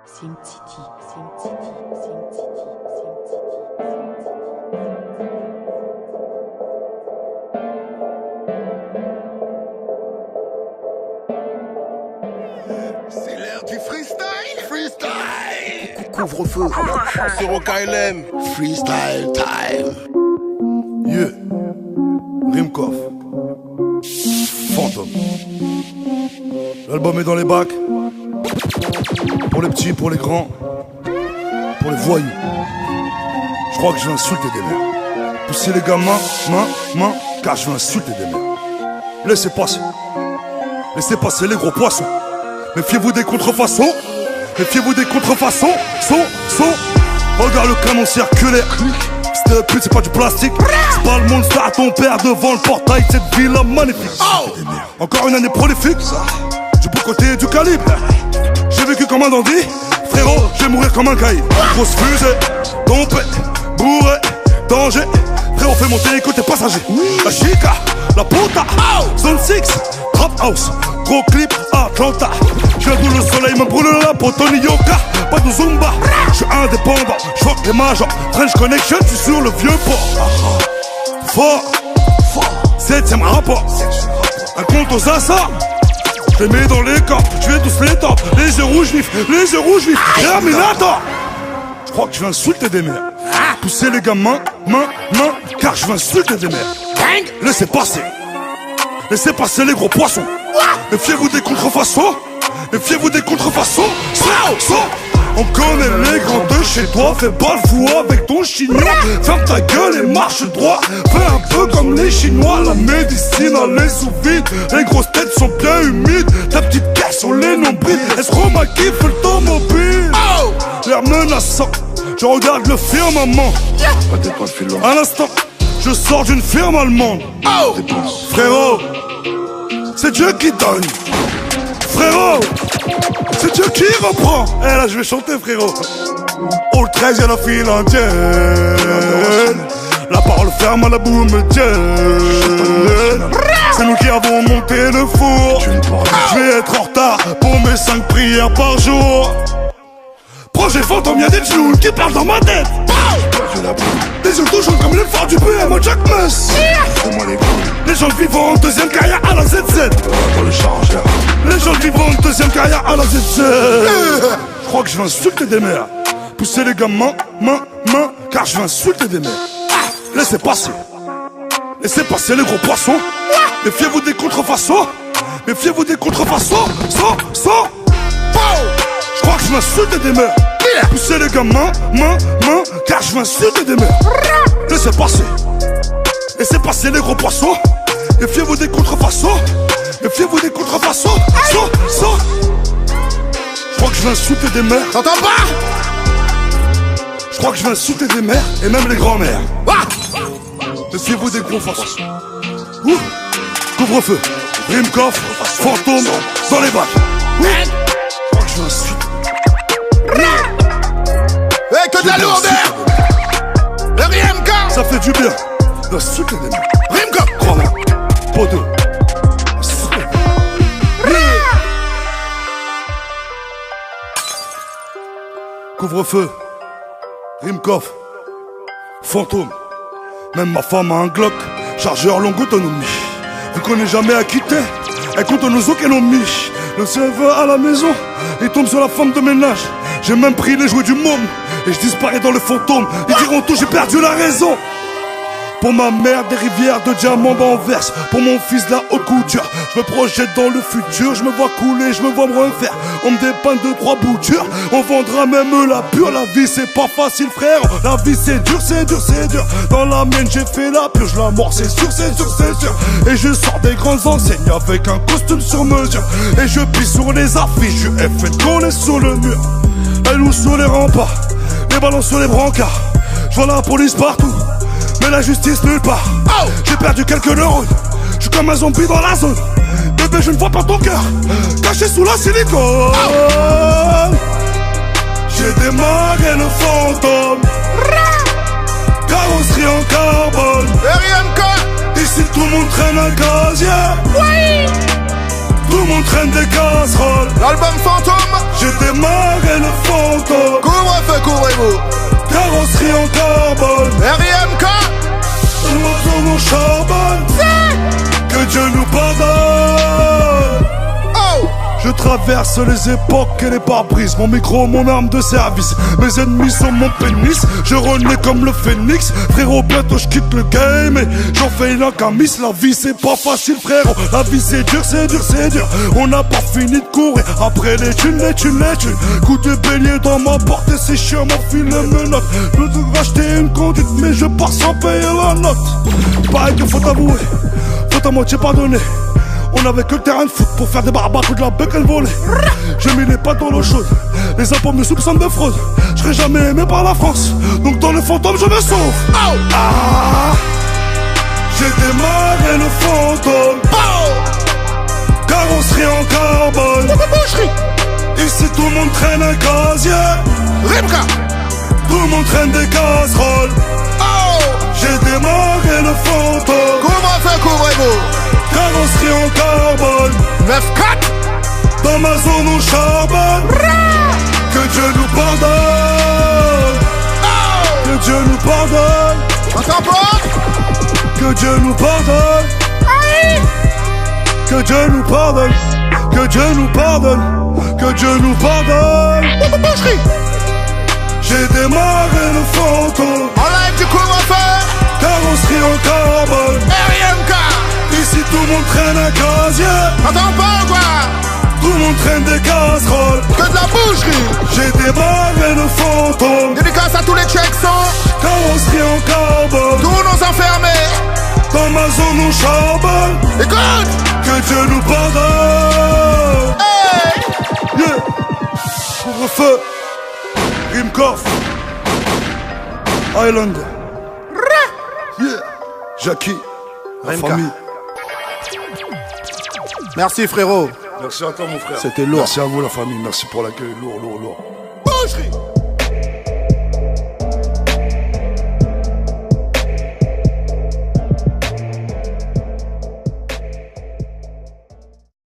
Sim Titi. C'est l'heure du freestyle. Couvre-feu sur OKLM. Freestyle time. Yeah. Rimkov. Fantôme. L'album est dans les bacs. Pour les petits, pour les grands, pour les voyous. Je crois que je vais insulter des mères. Pousser les gamins, main, car je vais insulter des mères. Laissez passer les gros poissons. Méfiez-vous des contrefaçons. Méfiez-vous des contrefaçons. Son. Regarde le canon circulaire. Cette pute, c'est pas du plastique. C'est pas le monstre à ton père devant le portail de cette ville magnifique. Encore une année prolifique. Du beau côté du calibre. J'ai vécu comme un dandy. Frérot, je vais mourir comme un caïd. Grosse fusée, trompette, bourré, danger. Frérot, fais monter côté passager. La chica, la puta, zone 6, trap house, gros clip, Atlanta. Je viens d'où le soleil me brûle la peau, Tony Yoka, pas de Zumba. Je suis indépendant, je rock les majors. French Connection, je suis sur le vieux port. Fort, 7ème rapport. Un compte aux assassins. Je les mets dans les camps, je vais tous les temps. Les yeux rouges vifs, Terminator. Je crois que je vais insulter des mères. Pousser les gamins, main, car je vais insulter des mères. Laissez passer les gros poissons. Méfiez-vous des contrefaçons. On connaît les grands de chez toi. Fais pas le fou avec ton chignon. Ferme ta gueule et marche droit. Fais un peu comme les Chinois. La médecine elle est sous vide. Les grosses têtes sont bien humides. Ta petite caisse sur les nombrils. Escroma kiffe l'automobile. L'air menaçant. Je regarde le firmament. À l'instant, je sors d'une firme allemande. Frérot, c'est Dieu qui donne. Frérot, c'est Dieu qui reprend. Eh là je vais chanter frérot. Au 13 y'a la file indienne. La parole ferme à la boue me tienne. C'est nous qui avons monté le four. Je vais être en retard pour mes 5 prières par jour. Projet fantôme, y'a des genoux qui parlent dans ma tête. Des yeux tout jaunes comme les phares du BM Jack Mus. Les gens vivants, deuxième carrière à la ZZ. Les gens vivants, deuxième carrière à la ZZ. Je crois que je vais insulter des mères. Pousser les gamins, main, car je vais insulter des mères. Laissez passer les gros poissons. Méfiez-vous des contrefaçons. Sans. Je crois que je vais insulter des mères. Pousser les gamins, main, car je vais insulter des mères. Laissez passer les gros poissons. Méfiez-vous des contrefaçons. Sans. Je crois que je vais insulter des mères. T'entends pas? Je crois que je vais insulter des mères et même les grands-mères. Méfiez-vous des contrefaçons. Couvre-feu, Rimkov, fantôme, dans les bacs. Je crois que je vais insulter. Eh, que de la lourdeur! Le RMK! Ça fait du bien d'insulter des mères. RMK! Crois-moi, pas deux. Couvre-feu, Rimkov, fantôme. Même ma femme a un Glock, chargeur longue autonomie. Vous connaissez jamais à quitter, elle compte nos os qu'elle ont mis. Le serveur à la maison, il tombe sur la femme de ménage. J'ai même pris les jouets du môme et je disparais dans le fantôme. Ils diront tout, j'ai perdu la raison. Pour ma mère, des rivières de diamants en verse. Pour mon fils, la haute couture. Je me projette dans le futur. Je me vois couler, je me vois me refaire. On me dépanne 2-3 boutures. On vendra même la pure. La vie, c'est pas facile, frère. La vie, c'est dur. Dans la mienne, j'ai fait la purge. La mort, c'est sûr. Et je sors des grandes enseignes avec un costume sur mesure. Et je pisse sur les affiches. Je FN qu'on est sur le mur. Elle ou sur les remparts. Les ballons sur les brancards. Je vois la police partout. Mais la justice nulle part. J'ai perdu quelques neurones. Je suis comme un zombie dans la zone. Bébé, je ne vois pas ton cœur caché sous la silicone. J'ai démarré le fantôme. Carrosserie en carbone. RMK! Ici tout le monde traîne un gazier. Oui! Tout le monde traîne des casseroles. L'album fantôme! J'ai démarré le fantôme. Couvre-feu, couvrez-vous. Carrosserie en carbone. RIMK. On charbonne. Que Dieu nous pardonne. Oh. Je traverse les époques et les pare-brises. Mon micro, mon arme de service. Mes ennemis sont mon pénis. Je renais comme le phénix. Frérot, bientôt je quitte le game et j'en fais la camis. La vie c'est pas facile, frérot. La vie c'est dur, c'est dur, c'est dur. On n'a pas fini de courir. Après les thunes, les thunes, les thunes. Coup de bélier dans ma porte et c'est chiant, mon fil me note. Je veux racheter une conduite, mais je pars sans payer la note. Pareil que faut avouer, faut à moitié pardonner. On avait que le terrain de foot pour faire des barbaques ou de la bacon volée. J'ai mis les pattes dans l'eau chaude. Les impôts me soupçonnent de fraude. Je serai jamais aimé par la France. Donc dans le fantôme je me sauve. Oh. Ah. J'ai démarré le fantôme. Oh. Carrosserie en carbone. Boucherie. Ici tout le monde traîne un casier. RIMK. Tout le monde traîne des casseroles. Oh. J'ai démarré le fantôme. Couvre-feu, couvrez-vous. Carrosserie en carbone. 9-4. Dans ma zone on charbonne. Que Dieu nous pardonne. Oh. Que Dieu nous pardonne. Attends pas. Que Dieu nous pardonne. Que Dieu nous pardonne. Que Dieu nous pardonne. Que Dieu nous pardonne. Boucherie. J'ai démarré le fantôme. En live du couvre-feu. Carrosserie en carbone. RIMK. Ici tout le monde traîne un casier. Attends pas quoi. Tout le monde traîne des casseroles. Que de la boucherie. J'ai démarré le fantôme. Dédicace à tous les checks sont. Carrosserie en carbone. Tous nos enfermés. Dans ma zone on charbonne. Écoute. Que Dieu nous pardonne. Hey. Yeah. Couvre-feu. Rimkoff. Island. Yeah. Jackie. La Rimka. famille. Merci frérot. Merci à toi mon frère. C'était lourd. Merci à vous la famille. Merci pour l'accueil. Lourd, lourd, lourd. Boucherie.